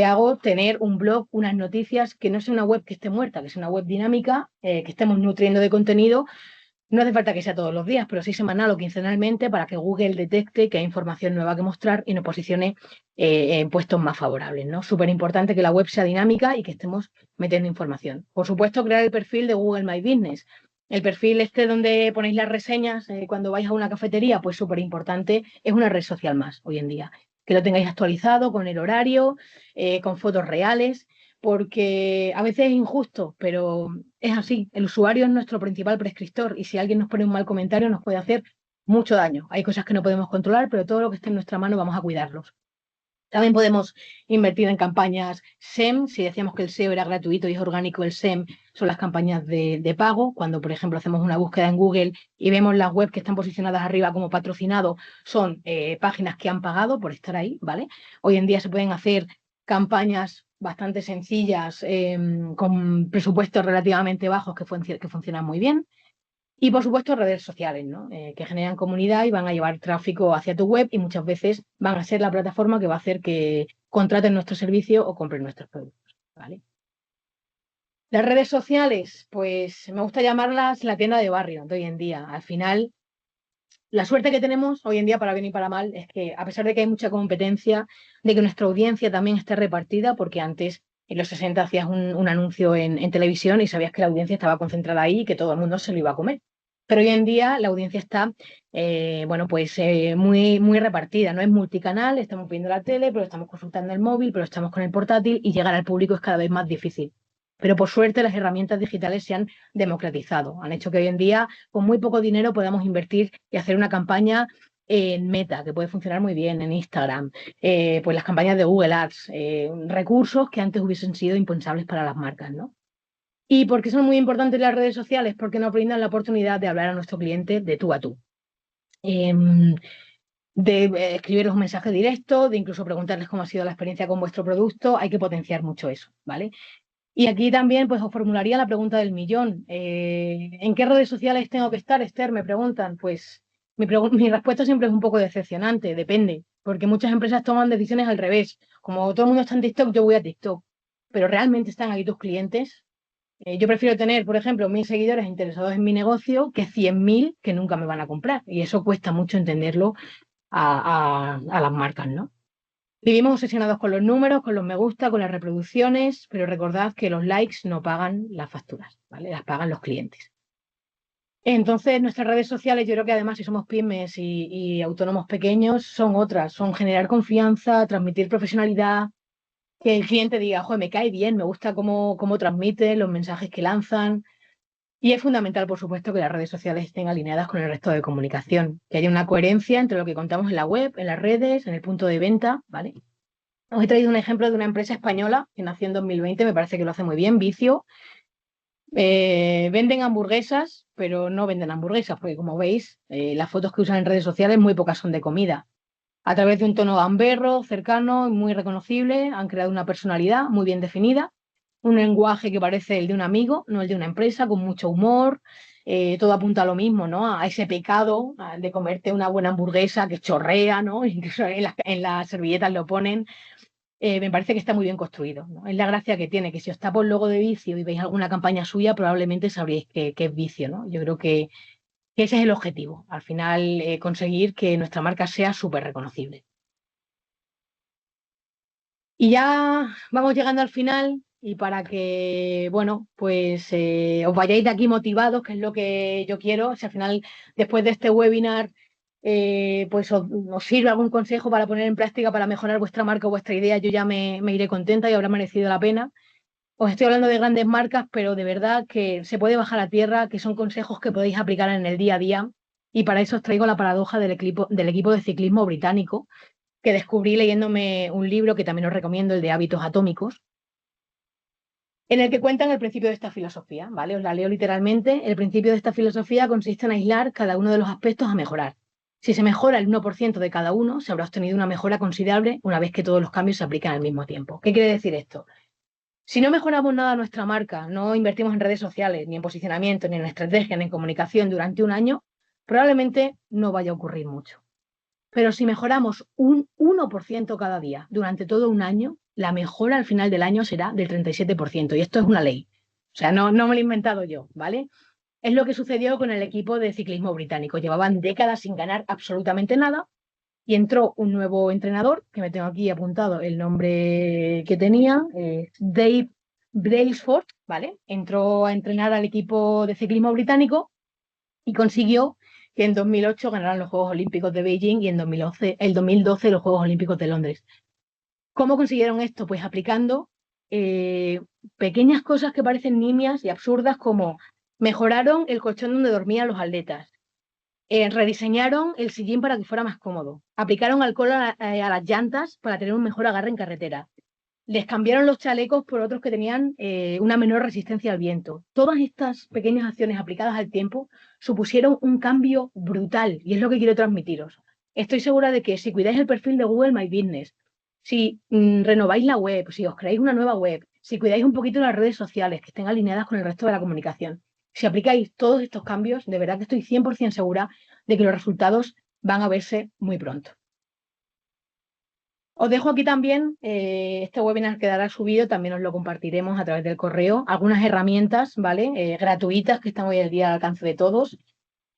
hago, tener un blog, unas noticias, que no sea una web que esté muerta, que sea una web dinámica, que estemos nutriendo de contenido. No hace falta que sea todos los días, pero sí semanal o quincenalmente para que Google detecte que hay información nueva que mostrar y nos posicione en puestos más favorables, ¿no? Súper importante que la web sea dinámica y que estemos metiendo información. Por supuesto, crear el perfil de Google My Business. El perfil donde ponéis las reseñas cuando vais a una cafetería, pues súper importante, es una red social más hoy en día. Que lo tengáis actualizado con el horario, con fotos reales, porque a veces es injusto, pero es así. El usuario es nuestro principal prescriptor y si alguien nos pone un mal comentario nos puede hacer mucho daño. Hay cosas que no podemos controlar, pero todo lo que esté en nuestra mano vamos a cuidarlos. También podemos invertir en campañas SEM. Si decíamos que el SEO era gratuito y es orgánico, el SEM son las campañas de pago. Cuando, por ejemplo, hacemos una búsqueda en Google y vemos las webs que están posicionadas arriba como patrocinado, son páginas que han pagado por estar ahí, ¿vale? Hoy en día se pueden hacer campañas bastante sencillas con presupuestos relativamente bajos que funcionan muy bien. Y por supuesto redes sociales, ¿no? Que generan comunidad y van a llevar tráfico hacia tu web y muchas veces van a ser la plataforma que va a hacer que contraten nuestro servicio o compren nuestros productos, ¿vale? Las redes sociales, pues me gusta llamarlas la tienda de barrio de hoy en día. Al final, la suerte que tenemos hoy en día, para bien y para mal, es que a pesar de que hay mucha competencia, de que nuestra audiencia también esté repartida, porque antes en los 60 hacías un anuncio en televisión y sabías que la audiencia estaba concentrada ahí y que todo el mundo se lo iba a comer. Pero hoy en día la audiencia está, muy, muy repartida, no es multicanal, estamos viendo la tele, pero estamos consultando el móvil, pero estamos con el portátil y llegar al público es cada vez más difícil. Pero por suerte las herramientas digitales se han democratizado, han hecho que hoy en día con muy poco dinero podamos invertir y hacer una campaña en Meta, que puede funcionar muy bien, en Instagram, pues las campañas de Google Ads, recursos que antes hubiesen sido impensables para las marcas, ¿no? ¿Y por qué son muy importantes las redes sociales? Porque nos brindan la oportunidad de hablar a nuestro cliente de tú a tú. De escribirles un mensaje directo, de incluso preguntarles cómo ha sido la experiencia con vuestro producto. Hay que potenciar mucho eso, ¿vale? Y aquí también pues os formularía la pregunta del millón. ¿En qué redes sociales tengo que estar, Esther? Me preguntan. Pues mi respuesta siempre es un poco decepcionante, depende, porque muchas empresas toman decisiones al revés. Como todo el mundo está en TikTok, yo voy a TikTok. Pero ¿realmente están aquí tus clientes? Yo prefiero tener, por ejemplo, 1000 seguidores interesados en mi negocio que 100.000 que nunca me van a comprar. Y eso cuesta mucho entenderlo a las marcas, ¿no? Vivimos obsesionados con los números, con los me gusta, con las reproducciones, pero recordad que los likes no pagan las facturas, ¿vale? Las pagan los clientes. Entonces, nuestras redes sociales, yo creo que además si somos pymes y autónomos pequeños, son otras, son generar confianza, transmitir profesionalidad, que el cliente diga, joder, me cae bien, me gusta cómo transmite, los mensajes que lanzan. Y es fundamental, por supuesto, que las redes sociales estén alineadas con el resto de comunicación, que haya una coherencia entre lo que contamos en la web, en las redes, en el punto de venta, ¿vale? Os he traído un ejemplo de una empresa española que nació en 2020, me parece que lo hace muy bien, Vicio. Venden hamburguesas, pero no venden hamburguesas, porque como veis, las fotos que usan en redes sociales muy pocas son de comida. A través de un tono gamberro, cercano y muy reconocible, han creado una personalidad muy bien definida, un lenguaje que parece el de un amigo, no el de una empresa, con mucho humor. Todo apunta a lo mismo, ¿no? A ese pecado de comerte una buena hamburguesa que chorrea, ¿no? Incluso en las servilletas lo ponen. Me parece que está muy bien construido, ¿no? Es la gracia que tiene, que si os tapo el logo de Vicio y veis alguna campaña suya, probablemente sabréis que es Vicio, ¿no? Yo creo que ese es el objetivo, al final conseguir que nuestra marca sea súper reconocible. Y ya vamos llegando al final y para que, bueno, pues os vayáis de aquí motivados, que es lo que yo quiero, si al final después de este webinar pues os sirve algún consejo para poner en práctica para mejorar vuestra marca o vuestra idea, yo ya me iré contenta y habrá merecido la pena. Os estoy hablando de grandes marcas, pero de verdad que se puede bajar a tierra, que son consejos que podéis aplicar en el día a día. Y para eso os traigo la paradoja del equipo de ciclismo británico, que descubrí leyéndome un libro que también os recomiendo, el de Hábitos Atómicos, en el que cuentan el principio de esta filosofía, ¿vale? Os la leo literalmente. El principio de esta filosofía consiste en aislar cada uno de los aspectos a mejorar. Si se mejora el 1% de cada uno, se habrá obtenido una mejora considerable una vez que todos los cambios se aplican al mismo tiempo. ¿Qué quiere decir esto? Si no mejoramos nada nuestra marca, no invertimos en redes sociales, ni en posicionamiento, ni en estrategia, ni en comunicación durante un año, probablemente no vaya a ocurrir mucho. Pero si mejoramos un 1% cada día durante todo un año, la mejora al final del año será del 37%. Y esto es una ley. O sea, no me lo he inventado yo, ¿vale? Es lo que sucedió con el equipo de ciclismo británico. Llevaban décadas sin ganar absolutamente nada y entró un nuevo entrenador, que me tengo aquí apuntado el nombre que tenía, Dave Brailsford, ¿vale? Entró a entrenar al equipo de ciclismo británico y consiguió que en 2008 ganaran los Juegos Olímpicos de Beijing y en 2012 los Juegos Olímpicos de Londres. ¿Cómo consiguieron esto? Pues aplicando eh, pequeñas cosas que parecen nimias y absurdas, como mejoraron el colchón donde dormían los atletas, rediseñaron el sillín para que fuera más cómodo, aplicaron alcohol a las llantas para tener un mejor agarre en carretera, les cambiaron los chalecos por otros que tenían una menor resistencia al viento. Todas estas pequeñas acciones aplicadas al tiempo supusieron un cambio brutal y es lo que quiero transmitiros. Estoy segura de que si cuidáis el perfil de Google My Business, si renováis la web, si os creáis una nueva web, si cuidáis un poquito las redes sociales que estén alineadas con el resto de la comunicación, si aplicáis todos estos cambios, de verdad que estoy 100% segura de que los resultados van a verse muy pronto. Os dejo aquí también, este webinar quedará subido, también os lo compartiremos a través del correo, algunas herramientas, ¿vale? Gratuitas que están hoy en día al alcance de todos.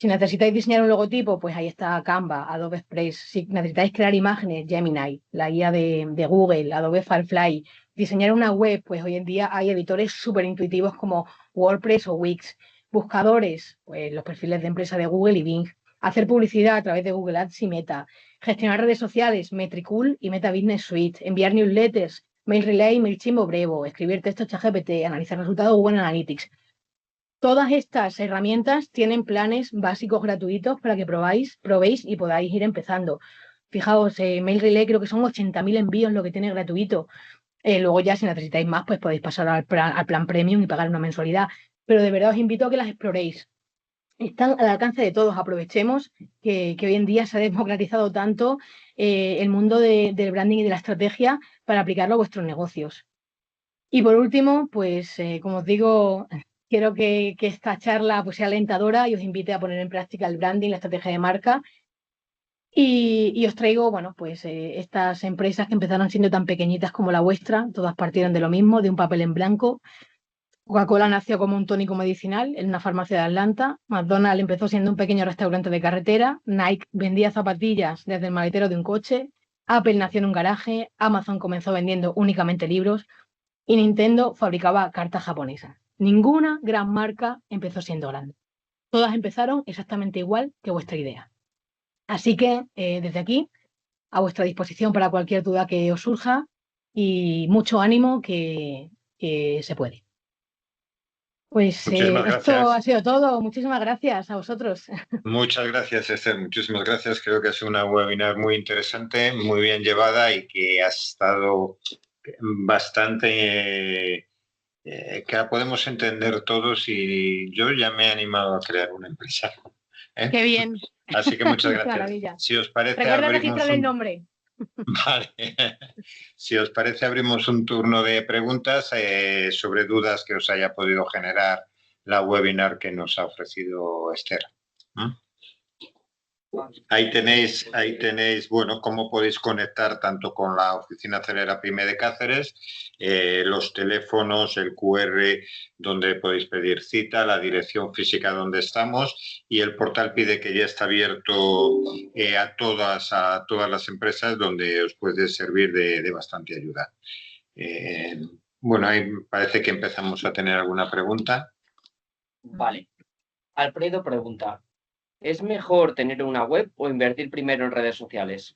Si necesitáis diseñar un logotipo, pues ahí está Canva, Adobe Express. Si necesitáis crear imágenes, Gemini, la guía de Google, Adobe Firefly. Diseñar una web, pues hoy en día hay editores súper intuitivos como WordPress o Wix. Buscadores, pues los perfiles de empresa de Google y Bing. Hacer publicidad a través de Google Ads y Meta. Gestionar redes sociales, Metricool y Meta Business Suite. Enviar newsletters, Mail Relay, MailChimp o Brevo. Escribir textos ChatGPT, analizar resultados Google Analytics. Todas estas herramientas tienen planes básicos gratuitos para que probéis y podáis ir empezando. Fijaos, Mail Relay creo que son 80.000 envíos lo que tiene gratuito. Luego ya si necesitáis más, pues podéis pasar al plan premium y pagar una mensualidad. Pero de verdad os invito a que las exploréis. Están al alcance de todos. Aprovechemos que hoy en día se ha democratizado tanto el mundo del branding y de la estrategia para aplicarlo a vuestros negocios. Y por último, pues como os digo, quiero que esta charla pues, sea alentadora y os invite a poner en práctica el branding, la estrategia de marca. Y os traigo, bueno, pues estas empresas que empezaron siendo tan pequeñitas como la vuestra, todas partieron de lo mismo, de un papel en blanco. Coca-Cola nació como un tónico medicinal en una farmacia de Atlanta. McDonald's empezó siendo un pequeño restaurante de carretera. Nike vendía zapatillas desde el maletero de un coche. Apple nació en un garaje. Amazon comenzó vendiendo únicamente libros. Y Nintendo fabricaba cartas japonesas. Ninguna gran marca empezó siendo grande. Todas empezaron exactamente igual que vuestra idea. Así que desde aquí, a vuestra disposición para cualquier duda que os surja y mucho ánimo que se puede. Pues Muchísimas esto gracias. ha sido todo. Muchísimas gracias a vosotros. Muchas gracias, Esther. Muchísimas gracias. Creo que ha sido una webinar muy interesante, muy bien llevada y que ha estado bastante que la podemos entender todos y yo ya me he animado a crear una empresa. ¿Eh? Qué bien. Así que muchas Qué gracias. maravilla. Si os parece, Recuerda abrimos registrar el nombre. Vale. Si os parece, abrimos un turno de preguntas sobre dudas que os haya podido generar la webinar que nos ha ofrecido Esther. ¿Mm? Ahí tenéis, bueno, cómo podéis conectar tanto con la oficina Acelera Pyme de Cáceres, los teléfonos, el QR donde podéis pedir cita, la dirección física donde estamos y el portal Pide que ya está abierto a todas las empresas donde os puede servir de bastante ayuda. Bueno, ahí parece que empezamos a tener alguna pregunta. Vale. Alfredo pregunta, ¿es mejor tener una web o invertir primero en redes sociales?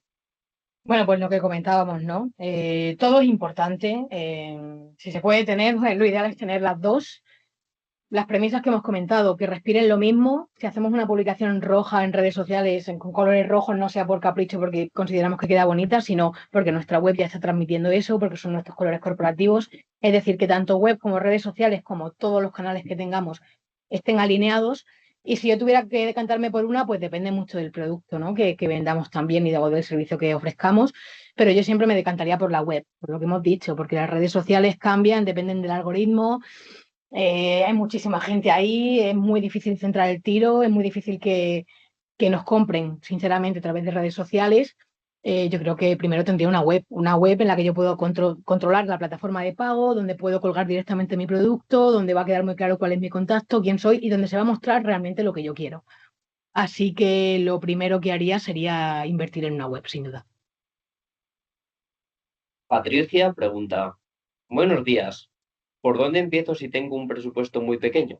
Bueno, pues lo que comentábamos, ¿no? Todo es importante. Si se puede tener, lo ideal es tener las dos. Las premisas que hemos comentado, que respiren lo mismo. Si hacemos una publicación roja en redes sociales con colores rojos, no sea por capricho porque consideramos que queda bonita, sino porque nuestra web ya está transmitiendo eso, porque son nuestros colores corporativos. Es decir, que tanto web como redes sociales, como todos los canales que tengamos, estén alineados. Y si yo tuviera que decantarme por una, pues depende mucho del producto, ¿no? Que vendamos también y del servicio que ofrezcamos. Pero yo siempre me decantaría por la web, por lo que hemos dicho, porque las redes sociales cambian, dependen del algoritmo. Hay muchísima gente ahí, es muy difícil centrar el tiro, es muy difícil que nos compren, sinceramente, a través de redes sociales. Yo creo que primero tendría una web en la que yo puedo controlar la plataforma de pago, donde puedo colgar directamente mi producto, donde va a quedar muy claro cuál es mi contacto, quién soy y donde se va a mostrar realmente lo que yo quiero. Así que lo primero que haría sería invertir en una web, sin duda. Patricia pregunta, buenos días, ¿por dónde empiezo si tengo un presupuesto muy pequeño?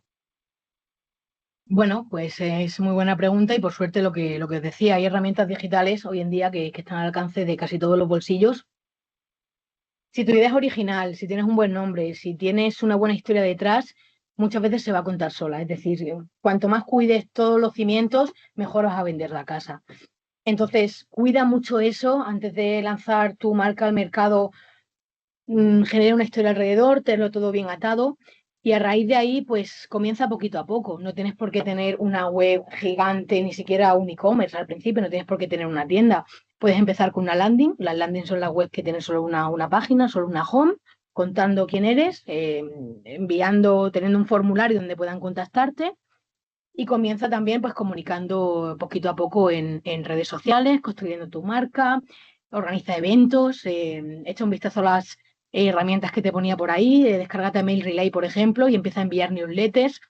Bueno, pues es muy buena pregunta y por suerte lo que os decía, hay herramientas digitales hoy en día que están al alcance de casi todos los bolsillos. Si tu idea es original, si tienes un buen nombre, si tienes una buena historia detrás, muchas veces se va a contar sola. Es decir, cuanto más cuides todos los cimientos, mejor vas a vender la casa. Entonces, cuida mucho eso antes de lanzar tu marca al mercado. Genera una historia alrededor, tenerlo todo bien atado y a raíz de ahí pues comienza poquito a poco. No tienes por qué tener una web gigante, ni siquiera un e-commerce al principio, no tienes por qué tener una tienda. Puedes empezar con una landing. Las landings son las webs que tienen solo una página, solo una home, contando quién eres, teniendo un formulario donde puedan contactarte. Y comienza también pues comunicando poquito a poco en redes sociales, construyendo tu marca, organiza eventos, echa un vistazo a las herramientas que te ponía por ahí, descárgate Mail Relay, por ejemplo, y empieza a enviar newsletters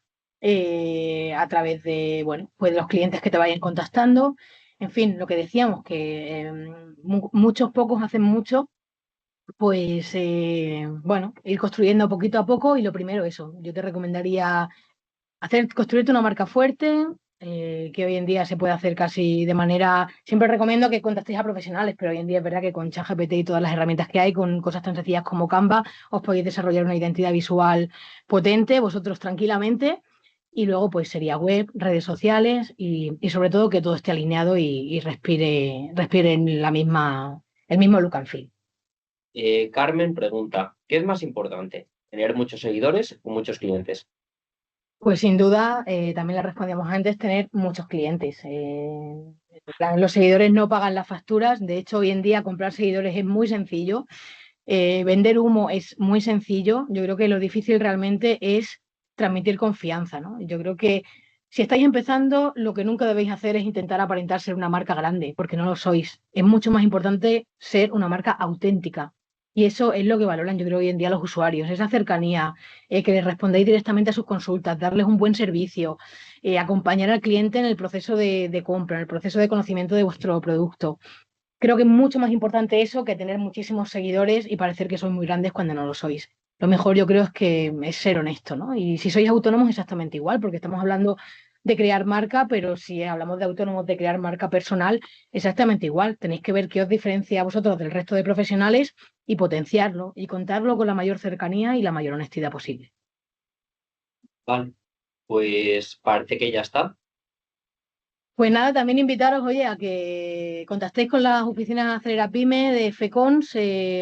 a través de, bueno, pues de los clientes que te vayan contactando. En fin, lo que decíamos, que muchos pocos hacen mucho, pues bueno, ir construyendo poquito a poco y lo primero eso, yo te recomendaría construirte una marca fuerte, que hoy en día se puede hacer casi de manera. Siempre recomiendo que contactéis a profesionales, pero hoy en día es verdad que con ChatGPT y todas las herramientas que hay, con cosas tan sencillas como Canva, os podéis desarrollar una identidad visual potente vosotros tranquilamente. Y luego, pues sería web, redes sociales y sobre todo que todo esté alineado y respire en el mismo look and feel. Carmen pregunta, ¿qué es más importante? ¿Tener muchos seguidores o muchos clientes? Pues sin duda, también le respondíamos antes, tener muchos clientes. Los seguidores no pagan las facturas, de hecho hoy en día comprar seguidores es muy sencillo, vender humo es muy sencillo, yo creo que lo difícil realmente es transmitir confianza, ¿no? Yo creo que si estáis empezando, lo que nunca debéis hacer es intentar aparentar ser una marca grande, porque no lo sois. Es mucho más importante ser una marca auténtica. Y eso es lo que valoran, yo creo, hoy en día los usuarios, esa cercanía, que les respondéis directamente a sus consultas, darles un buen servicio, acompañar al cliente en el proceso de compra, en el proceso de conocimiento de vuestro producto. Creo que es mucho más importante eso que tener muchísimos seguidores y parecer que sois muy grandes cuando no lo sois. Lo mejor yo creo es que es ser honesto, ¿no? Y si sois autónomos, exactamente igual, porque estamos hablando de crear marca, pero si hablamos de autónomos de crear marca personal, exactamente igual. Tenéis que ver qué os diferencia a vosotros del resto de profesionales y potenciarlo y contarlo con la mayor cercanía y la mayor honestidad posible. Vale, pues parece que ya está. Pues nada, también invitaros, oye, a que contactéis con las oficinas Acelera Pyme de FECONS.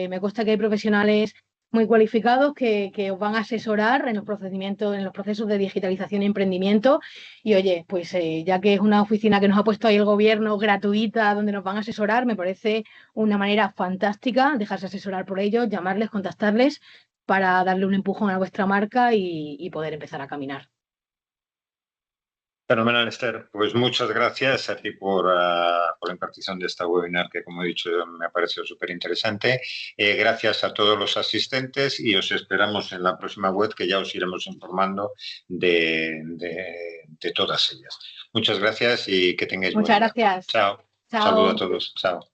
Me consta que hay profesionales muy cualificados que os van a asesorar en los procedimientos, en los procesos de digitalización y emprendimiento. Y oye, pues ya que es una oficina que nos ha puesto ahí el gobierno gratuita, donde nos van a asesorar, me parece una manera fantástica dejarse asesorar por ellos, llamarles, contactarles para darle un empujón a vuestra marca y poder empezar a caminar. Fenomenal, Esther. Pues muchas gracias a ti por la impartición de esta webinar que, como he dicho, me ha parecido súper interesante. Gracias a todos los asistentes y os esperamos en la próxima web, que ya os iremos informando de todas ellas. Muchas gracias y que tengáis buen Muchas día. gracias. Chao. Chao. Saludo a todos. Chao.